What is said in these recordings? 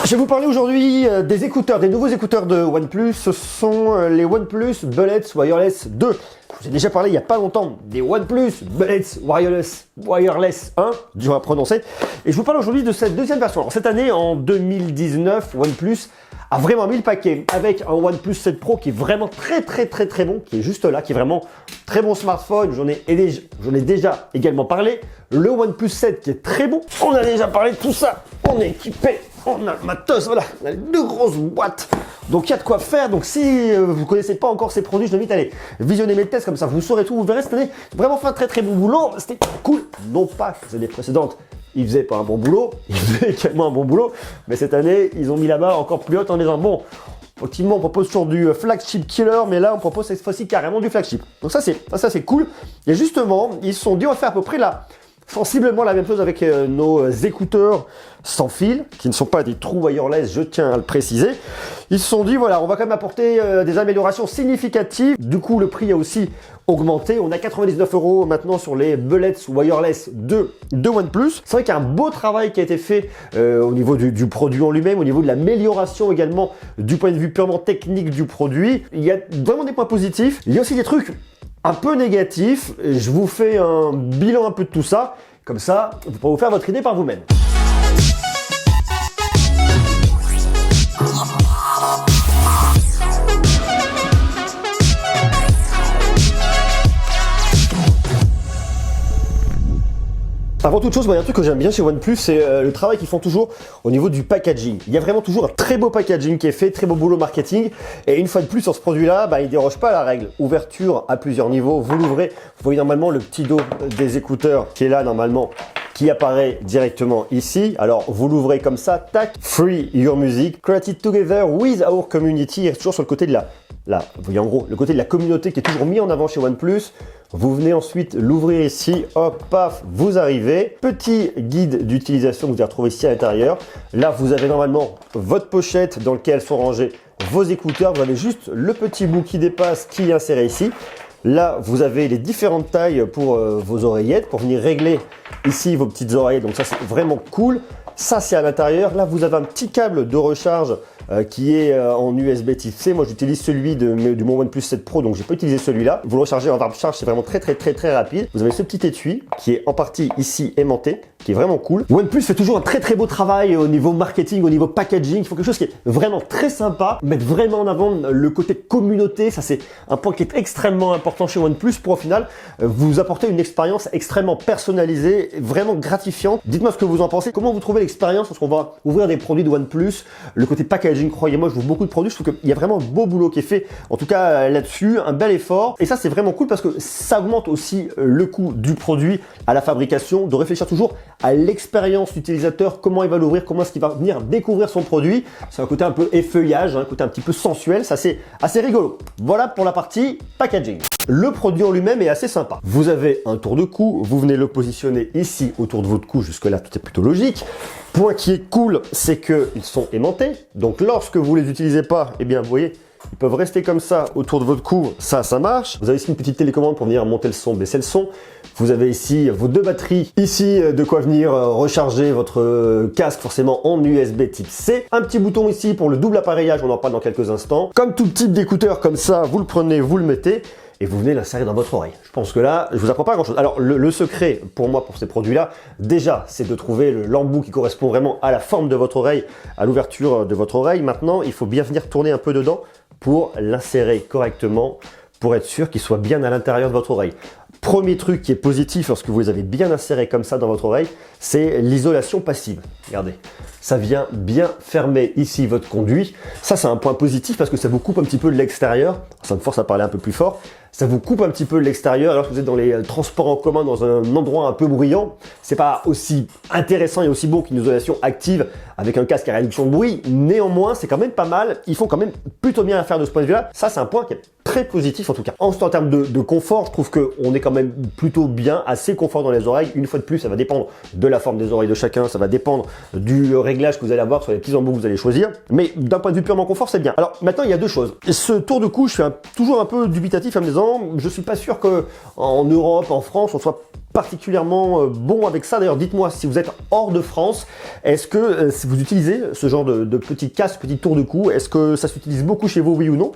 Je vais vous parler aujourd'hui des écouteurs, des nouveaux écouteurs de OnePlus. Ce sont les OnePlus Bullets Wireless 2. Je vous ai déjà parlé il n'y a pas longtemps des OnePlus Bullets Wireless 1, dur à prononcer. Et je vous parle aujourd'hui de cette deuxième version. Alors cette année, en 2019, OnePlus a vraiment mis le paquet avec un OnePlus 7 Pro qui est vraiment très bon, qui est juste là, qui est vraiment très bon smartphone. J'en ai déjà également parlé. Le OnePlus 7 qui est très bon. On a déjà parlé de tout ça. On est équipé. On a le matos, voilà, on a deux grosses boîtes. Donc il y a de quoi faire. Donc si vous ne connaissez pas encore ces produits, je vous invite à aller visionner mes tests, comme ça vous saurez tout. Vous verrez cette année, vraiment fait un très bon boulot. C'était cool. Non pas que les années précédentes, ils faisaient pas un bon boulot, ils faisaient également un bon boulot. Mais cette année, ils ont mis la barre encore plus haute en disant bon, effectivement, on propose toujours du flagship killer, mais là, on propose cette fois-ci carrément du flagship. Donc ça, c'est cool. Et justement, ils se sont dit, on va faire à peu près sensiblement la même chose avec nos écouteurs sans fil, qui ne sont pas des trous wireless, je tiens à le préciser. Ils se sont dit, voilà, on va quand même apporter des améliorations significatives. Du coup, le prix a aussi augmenté. On a 99 € maintenant sur les Bullets Wireless 2 de OnePlus. C'est vrai qu'il y a un beau travail qui a été fait au niveau du produit en lui-même, au niveau de l'amélioration également du point de vue purement technique du produit. Il y a vraiment des points positifs. Il y a aussi des trucs un peu négatif. Je vous fais un bilan un peu de tout ça, comme ça vous pourrez vous faire votre idée par vous-même. Avant toute chose, il y a un truc que j'aime bien chez OnePlus, c'est le travail qu'ils font toujours au niveau du packaging. Il y a vraiment toujours un très beau packaging qui est fait, très beau boulot marketing. Et une fois de plus, sur ce produit-là, il ne déroge pas à la règle. Ouverture à plusieurs niveaux, vous l'ouvrez. Vous voyez normalement le petit dos des écouteurs qui est là normalement, qui apparaît directement ici. Alors, vous l'ouvrez comme ça, tac, Free Your Music, Created Together with Our Community. Et toujours sur le côté de vous voyez en gros, le côté de la communauté qui est toujours mis en avant chez OnePlus. Vous venez ensuite l'ouvrir ici, hop, paf, vous arrivez. Petit guide d'utilisation que vous allez retrouver ici à l'intérieur. Là, vous avez normalement votre pochette dans laquelle sont rangés vos écouteurs. Vous avez juste le petit bout qui dépasse, qui est inséré ici. Là, vous avez les différentes tailles pour vos oreillettes, pour venir régler ici vos petites oreillettes. Donc ça, c'est vraiment cool. Ça, c'est à l'intérieur. Là, vous avez un petit câble de recharge qui est en USB type C. Moi, j'utilise celui de mon OnePlus 7 Pro, donc j'ai pas utilisé celui-là. Vous le rechargez en warp charge, c'est vraiment très rapide. Vous avez ce petit étui qui est en partie ici aimanté, qui est vraiment cool. OnePlus fait toujours un très beau travail au niveau marketing, au niveau packaging. Il faut quelque chose qui est vraiment très sympa, mettre vraiment en avant le côté communauté. Ça, c'est un point qui est extrêmement important chez OnePlus pour au final vous apporter une expérience extrêmement personnalisée, vraiment gratifiante. Dites-moi ce que vous en pensez. Comment vous trouvez l'expérience lorsqu'on va ouvrir des produits de OnePlus? Le côté packaging, croyez-moi, je vois beaucoup de produits. Je trouve qu'il y a vraiment un beau boulot qui est fait, en tout cas là-dessus, un bel effort. Et ça, c'est vraiment cool parce que ça augmente aussi le coût du produit à la fabrication, de réfléchir toujours à l'expérience utilisateur, comment il va l'ouvrir, comment est-ce qu'il va venir découvrir son produit. C'est un côté un peu effeuillage, un côté un petit peu sensuel, ça c'est assez rigolo. Voilà pour la partie packaging. Le produit en lui-même est assez sympa. Vous avez un tour de cou, vous venez le positionner ici autour de votre cou, jusque-là tout est plutôt logique. Point qui est cool, c'est qu'ils sont aimantés. Donc lorsque vous les utilisez pas, eh bien vous voyez, ils peuvent rester comme ça autour de votre cou, ça marche. Vous avez ici une petite télécommande pour venir monter le son, baisser le son. Vous avez ici vos deux batteries. Ici, de quoi venir recharger votre casque forcément en USB type C. Un petit bouton ici pour le double appareillage, on en parle dans quelques instants. Comme tout type d'écouteur comme ça, vous le prenez, vous le mettez et vous venez l'insérer dans votre oreille. Je pense que là, je vous apprends pas grand chose. Alors, le secret pour moi, pour ces produits-là, déjà, c'est de trouver l'embout qui correspond vraiment à la forme de votre oreille, à l'ouverture de votre oreille. Maintenant, il faut bien venir tourner un peu dedans pour l'insérer correctement, pour être sûr qu'il soit bien à l'intérieur de votre oreille. Premier truc qui est positif lorsque vous les avez bien insérés comme ça dans votre oreille, c'est l'isolation passive. Regardez, ça vient bien fermer ici votre conduit. Ça, c'est un point positif parce que ça vous coupe un petit peu de l'extérieur. Ça me force à parler un peu plus fort. Ça vous coupe un petit peu de l'extérieur alors que vous êtes dans les transports en commun, dans un endroit un peu bruyant. C'est pas aussi intéressant et aussi beau qu'une isolation active avec un casque à réduction de bruit. Néanmoins, c'est quand même pas mal. Ils font quand même plutôt bien à faire de ce point de vue-là. Ça, c'est un point qui est très positif en tout cas. Ensuite, en termes de confort, je trouve qu'on est quand même plutôt bien, assez confort dans les oreilles. Une fois de plus, ça va dépendre de la forme des oreilles de chacun, ça va dépendre du réglage que vous allez avoir sur les petits embouts que vous allez choisir. Mais d'un point de vue purement confort, c'est bien. Alors maintenant, il y a deux choses. Ce tour de cou, je suis toujours un peu dubitatif en me disant, je suis pas sûr que en Europe, en France, on soit particulièrement bon avec ça. D'ailleurs, dites-moi si vous êtes hors de France, est-ce que si vous utilisez ce genre de petit casque, petit tour de cou, est-ce que ça s'utilise beaucoup chez vous, oui ou non?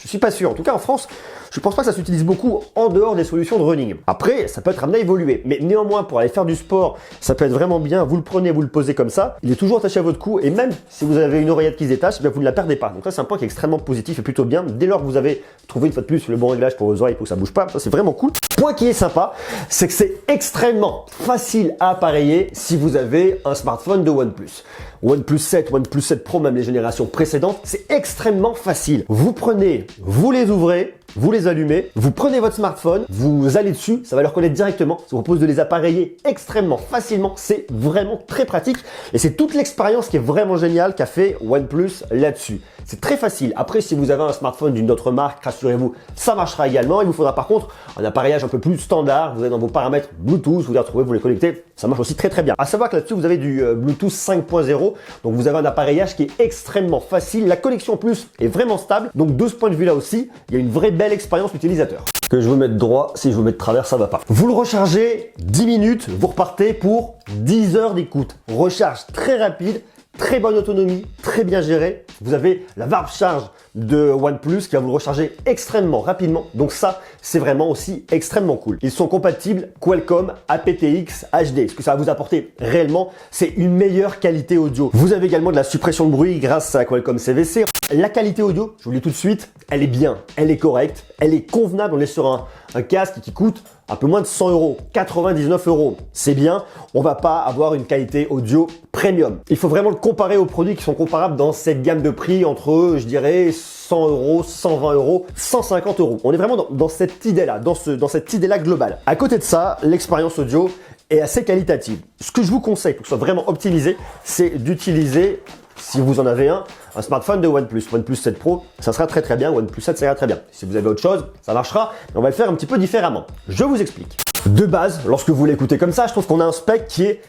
Je suis pas sûr. En tout cas, en France, je pense pas que ça s'utilise beaucoup en dehors des solutions de running. Après, ça peut être amené à évoluer. Mais néanmoins, pour aller faire du sport, ça peut être vraiment bien. Vous le prenez, vous le posez comme ça. Il est toujours attaché à votre cou. Et même si vous avez une oreillette qui se détache, bien, vous ne la perdez pas. Donc ça, c'est un point qui est extrêmement positif et plutôt bien. Dès lors que vous avez trouvé une fois de plus le bon réglage pour vos oreilles pour que ça bouge pas, ça c'est vraiment cool. Point qui est sympa, c'est que c'est extrêmement facile à appareiller si vous avez un smartphone de OnePlus. OnePlus 7, OnePlus 7 Pro, même les générations précédentes, c'est extrêmement facile. Vous prenez, vous les ouvrez, vous les allumez, vous prenez votre smartphone, vous allez dessus, ça va le reconnaître directement. Ça vous propose de les appareiller extrêmement facilement. C'est vraiment très pratique et c'est toute l'expérience qui est vraiment géniale qu'a fait OnePlus là-dessus. C'est très facile. Après, si vous avez un smartphone d'une autre marque, rassurez-vous, ça marchera également. Il vous faudra par contre un appareillage un peu plus standard. Vous allez dans vos paramètres Bluetooth, vous les retrouvez, vous les connectez. Ça marche aussi très très bien. À savoir que là-dessus, vous avez du Bluetooth 5.0. Donc vous avez un appareillage qui est extrêmement facile. La connexion en plus est vraiment stable. Donc de ce point de vue-là aussi, il y a une vraie belle expérience utilisateur. Que je vous mette droit, si je vous mets de travers, ça va pas. Vous le rechargez 10 minutes, vous repartez pour 10 heures d'écoute. Recharge très rapide. Très bonne autonomie, très bien gérée. Vous avez la Warp Charge de OnePlus qui va vous le recharger extrêmement rapidement. Donc ça, c'est vraiment aussi extrêmement cool. Ils sont compatibles Qualcomm aptX HD. Ce que ça va vous apporter réellement, c'est une meilleure qualité audio. Vous avez également de la suppression de bruit grâce à Qualcomm CVC. La qualité audio, je vous le dis tout de suite, elle est bien, elle est correcte, elle est convenable. On est sur un casque qui coûte un peu moins de 100 euros, 99 euros. C'est bien, on va pas avoir une qualité audio premium. Il faut vraiment le comparer aux produits qui sont comparables dans cette gamme de prix entre, je dirais, 100 euros, 120 euros, 150 euros. On est vraiment dans cette idée-là, dans cette idée-là globale. À côté de ça, l'expérience audio est assez qualitative. Ce que je vous conseille pour que ce soit vraiment optimisé, c'est d'utiliser, si vous en avez un smartphone de OnePlus. OnePlus 7 Pro, ça sera très très bien. OnePlus 7, ça ira très bien. Si vous avez autre chose, ça marchera. Mais on va le faire un petit peu différemment. Je vous explique. De base, lorsque vous l'écoutez comme ça, je trouve qu'on a un spec qui est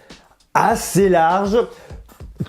assez large.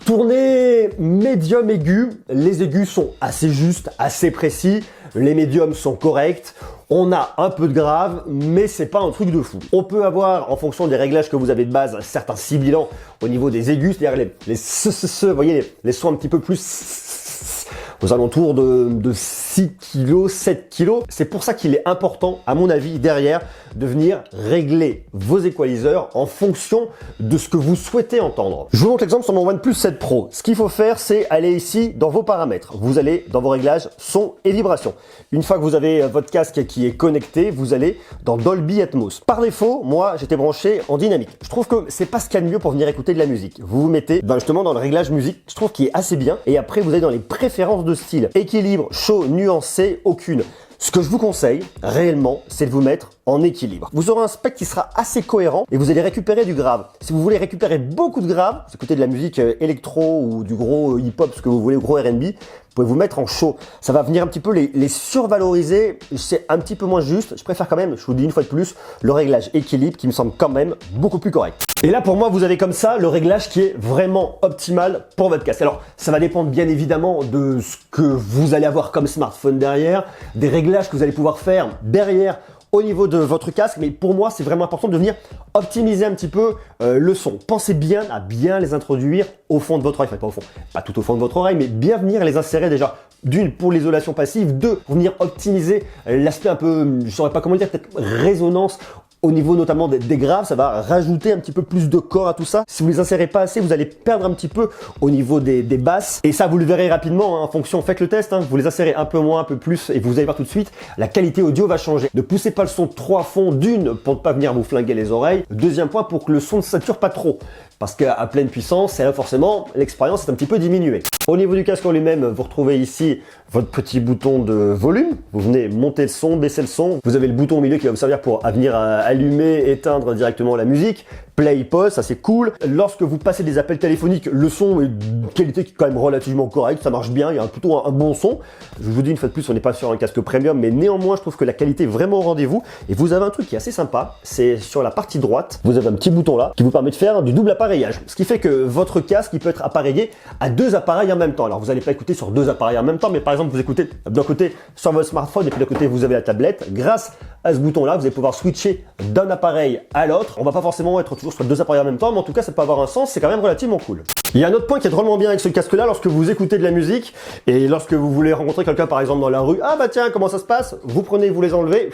Tourné médium aigu, les aigus sont assez justes, assez précis, les médiums sont corrects, on a un peu de grave, mais c'est pas un truc de fou. On peut avoir, en fonction des réglages que vous avez de base, certains sibilants au niveau des aigus, c'est-à-dire vous voyez, les sons un petit peu plus aux alentours de 6 kg, 7 kg. C'est pour ça qu'il est important, à mon avis, derrière, de venir régler vos équaliseurs en fonction de ce que vous souhaitez entendre. Je vous montre l'exemple sur mon OnePlus 7 Pro. Ce qu'il faut faire, c'est aller ici dans vos paramètres. Vous allez dans vos réglages son et vibration. Une fois que vous avez votre casque qui est connecté, vous allez dans Dolby Atmos. Par défaut, moi, j'étais branché en dynamique. Je trouve que c'est pas ce qu'il y a de mieux pour venir écouter de la musique. Vous vous mettez justement dans le réglage musique, je trouve qu'il est assez bien. Et après, vous allez dans les préférences de style. Équilibre, chaud, nuancé, aucune. Ce que je vous conseille, réellement, c'est de vous mettre en équilibre. Vous aurez un spectre qui sera assez cohérent et vous allez récupérer du grave. Si vous voulez récupérer beaucoup de grave, vous écoutez de la musique électro ou du gros hip-hop, ce que vous voulez, gros R&B, vous pouvez vous mettre en chaud. Ça va venir un petit peu les survaloriser. C'est un petit peu moins juste. Je préfère quand même, je vous dis une fois de plus, le réglage équilibre qui me semble quand même beaucoup plus correct. Et là, pour moi, vous avez comme ça le réglage qui est vraiment optimal pour votre casque. Alors, ça va dépendre bien évidemment de ce que vous allez avoir comme smartphone derrière, des réglages que vous allez pouvoir faire derrière au niveau de votre casque, mais pour moi c'est vraiment important de venir optimiser un petit peu le son. Pensez bien à bien les introduire au fond de votre oreille, enfin pas au fond, pas tout au fond de votre oreille, mais bien venir les insérer déjà. D'une pour l'isolation passive, deux pour venir optimiser l'aspect un peu, je saurais pas comment dire, peut-être résonance au niveau notamment des graves, ça va rajouter un petit peu plus de corps à tout ça. Si vous les insérez pas assez, vous allez perdre un petit peu au niveau des basses. Et ça, vous le verrez rapidement, hein, en fonction, faites le test, hein, vous les insérez un peu moins, un peu plus, et vous allez voir tout de suite, la qualité audio va changer. Ne poussez pas le son trop à fond, d'une, pour ne pas venir vous flinguer les oreilles. Deuxième point, pour que le son ne sature pas trop. Parce qu'à pleine puissance, là forcément, l'expérience est un petit peu diminuée. Au niveau du casque en lui-même, vous retrouvez ici votre petit bouton de volume. Vous venez monter le son, baisser le son. Vous avez le bouton au milieu qui va vous servir pour venir allumer, éteindre directement la musique. play pause, ça c'est cool. Lorsque vous passez des appels téléphoniques, le son est de qualité qui est quand même relativement correcte, ça marche bien, il y a plutôt un bon son. Je vous dis une fois de plus, on n'est pas sur un casque premium, mais néanmoins je trouve que la qualité est vraiment au rendez-vous. Et vous avez un truc qui est assez sympa, c'est sur la partie droite, vous avez un petit bouton là qui vous permet de faire du double appareillage. Ce qui fait que votre casque il peut être appareillé à 2 appareils en même temps. Alors vous n'allez pas écouter sur 2 appareils en même temps, mais par exemple vous écoutez d'un côté sur votre smartphone et puis d'un côté vous avez la tablette. Grâce à ce bouton là, vous allez pouvoir switcher d'un appareil à l'autre. On va pas forcément être toujours sur 2 appareils en même temps, mais en tout cas ça peut avoir un sens, c'est quand même relativement cool. Il y a un autre point qui est drôlement bien avec ce casque là lorsque vous écoutez de la musique et lorsque vous voulez rencontrer quelqu'un par exemple dans la rue. Ah bah tiens, comment ça se passe? Vous prenez, vous les enlevez,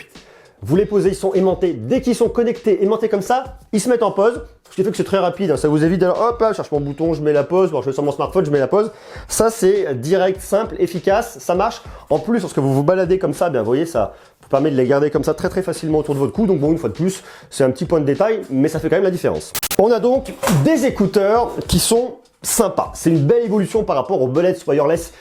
vous les posez, ils sont aimantés. Dès qu'ils sont connectés, aimantés comme ça, ils se mettent en pause. Ce qui fait que c'est très rapide, hein. Ça vous évite d'aller hop là, je cherche mon bouton, je mets la pause, bon, je vais sur mon smartphone, je mets la pause. Ça c'est direct, simple, efficace, ça marche. En plus, lorsque vous vous baladez comme ça, bien vous voyez, ça vous permet de les garder comme ça très facilement autour de votre cou. Donc bon, une fois de plus, c'est un petit point de détail, mais ça fait quand même la différence. On a donc des écouteurs qui sont sympa. C'est une belle évolution par rapport aux Bullets Wireless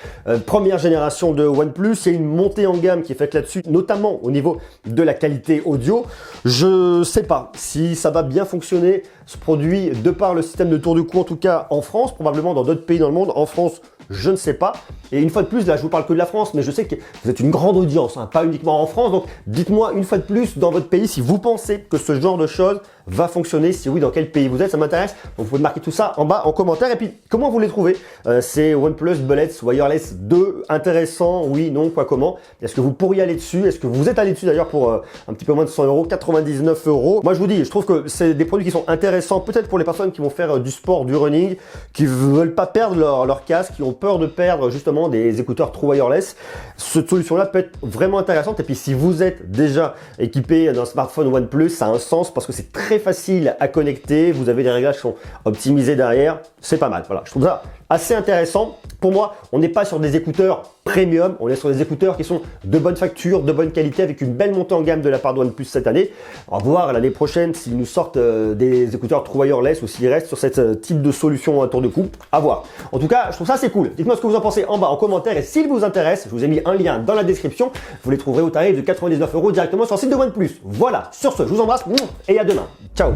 première génération de OnePlus. Il y a une montée en gamme qui est faite là-dessus, notamment au niveau de la qualité audio. Je sais pas si ça va bien fonctionner ce produit de par le système de tour du cou, en tout cas en France, probablement dans d'autres pays dans le monde. En France, je ne sais pas. Et une fois de plus, là, je vous parle que de la France, mais je sais que vous êtes une grande audience, hein, pas uniquement en France. Donc, dites-moi une fois de plus dans votre pays si vous pensez que ce genre de choses va fonctionner. Si oui, dans quel pays vous êtes, ça m'intéresse. Donc, vous pouvez marquer tout ça en bas en commentaire. Et puis, comment vous les trouvez ces OnePlus Bullets Wireless 2 intéressants? Oui, non, quoi, comment? Est-ce que vous pourriez aller dessus? Est-ce que vous êtes allé dessus d'ailleurs pour un petit peu moins de 100 €, 99 €? Moi, je vous dis, je trouve que c'est des produits qui sont intéressants, peut-être pour les personnes qui vont faire du sport, du running, qui veulent pas perdre leur casque, qui ont peur de perdre justement des écouteurs True Wireless. Cette solution-là peut être vraiment intéressante. Et puis, si vous êtes déjà équipé d'un smartphone OnePlus, ça a un sens parce que c'est très facile à connecter. Vous avez des réglages qui sont optimisés derrière. C'est pas mal. Voilà, je trouve ça assez intéressant. Pour moi, on n'est pas sur des écouteurs premium, on est sur des écouteurs qui sont de bonne facture, de bonne qualité, avec une belle montée en gamme de la part de OnePlus cette année. On va voir l'année prochaine s'ils nous sortent des écouteurs True Wireless ou s'ils restent sur cette type de solution à tour de cou. À voir. En tout cas, je trouve ça assez cool. Dites-moi ce que vous en pensez en bas en commentaire et s'il vous intéresse, je vous ai mis un lien dans la description. Vous les trouverez au tarif de 99 € directement sur le site de OnePlus. Voilà, sur ce, je vous embrasse et à demain. Ciao.